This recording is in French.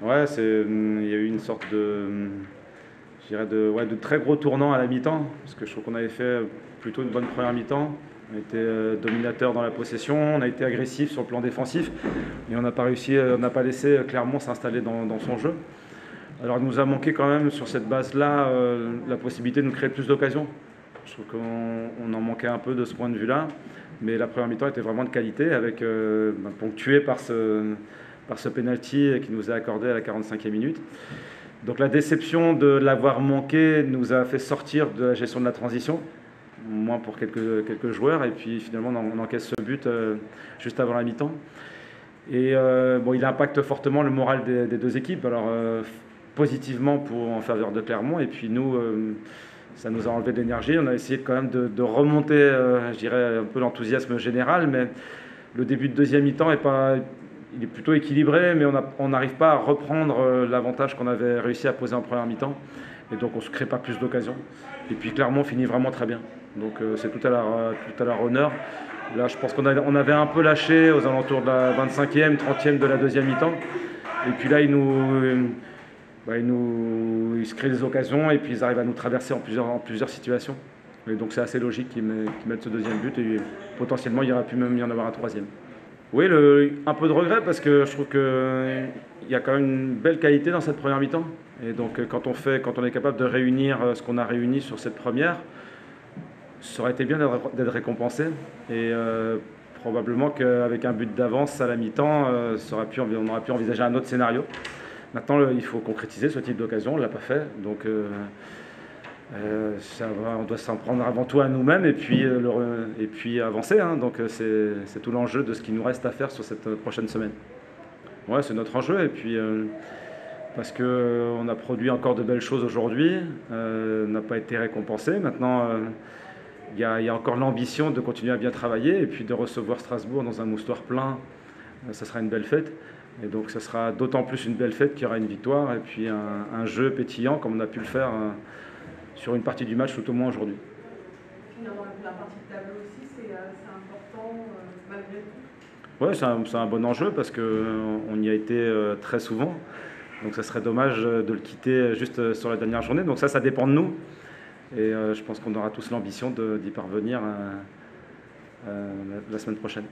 Ouais, il y a eu une sorte je dirais de très gros tournant à la mi-temps, parce que je trouve qu'on avait fait plutôt une bonne première mi-temps. On a été dominateur dans la possession, on a été agressif sur le plan défensif, mais on n'a pas réussi, on n'a pas laissé Clermont s'installer dans son jeu. Alors il nous a manqué quand même sur cette base-là la possibilité de nous créer plus d'occasions. Je trouve qu'on en manquait un peu de ce point de vue-là, mais la première mi-temps était vraiment de qualité, ponctuée par ce penalty qui nous a accordé à la 45e minute. Donc la déception de l'avoir manqué nous a fait sortir de la gestion de la transition, moins pour quelques joueurs, et puis finalement on encaisse ce but juste avant la mi-temps. Et bon, il impacte fortement le moral des deux équipes, alors positivement en faveur de Clermont, et puis nous, ça nous a enlevé de l'énergie. On a essayé quand même de remonter, je dirais, un peu l'enthousiasme général, mais le début de deuxième mi-temps il est plutôt équilibré, mais on n'arrive pas à reprendre l'avantage qu'on avait réussi à poser en première mi-temps. Et donc on ne se crée pas plus d'occasions. Et puis Clermont finit vraiment très bien. Donc c'est tout à leur honneur. Là, je pense qu'on avait un peu lâché aux alentours de la 25e, 30e de la deuxième mi-temps. Et puis là, ils se créent des occasions et puis ils arrivent à nous traverser en plusieurs situations. Et donc c'est assez logique qu'ils mettent ce deuxième but et potentiellement il y aurait pu même y en avoir un troisième. Oui, un peu de regret parce que je trouve qu'il y a quand même une belle qualité dans cette première mi-temps. Et donc quand on est capable de réunir ce qu'on a réuni sur cette première, ça aurait été bien d'être récompensé. Et probablement qu'avec un but d'avance à la mi-temps, on aurait pu envisager un autre scénario. Maintenant, il faut concrétiser ce type d'occasion, on ne l'a pas fait. Donc on doit s'en prendre avant tout à nous-mêmes et puis avancer. Hein. Donc c'est tout l'enjeu de ce qu'il nous reste à faire sur cette prochaine semaine. Ouais, c'est notre enjeu et puis parce qu'on a produit encore de belles choses aujourd'hui, on n'a pas été récompensé. Maintenant, il y a encore l'ambition de continuer à bien travailler et puis de recevoir Strasbourg dans un moustoir plein. Ça sera une belle fête. Et donc ça sera d'autant plus une belle fête qu'il y aura une victoire et puis un jeu pétillant comme on a pu le faire sur une partie du match tout au moins aujourd'hui. Finalement, la partie de tableau aussi, c'est important malgré tout. Oui, c'est un bon enjeu parce qu'on y a été très souvent. Donc ça serait dommage de le quitter juste sur la dernière journée. Donc ça dépend de nous. Et je pense qu'on aura tous l'ambition d'y parvenir la semaine prochaine.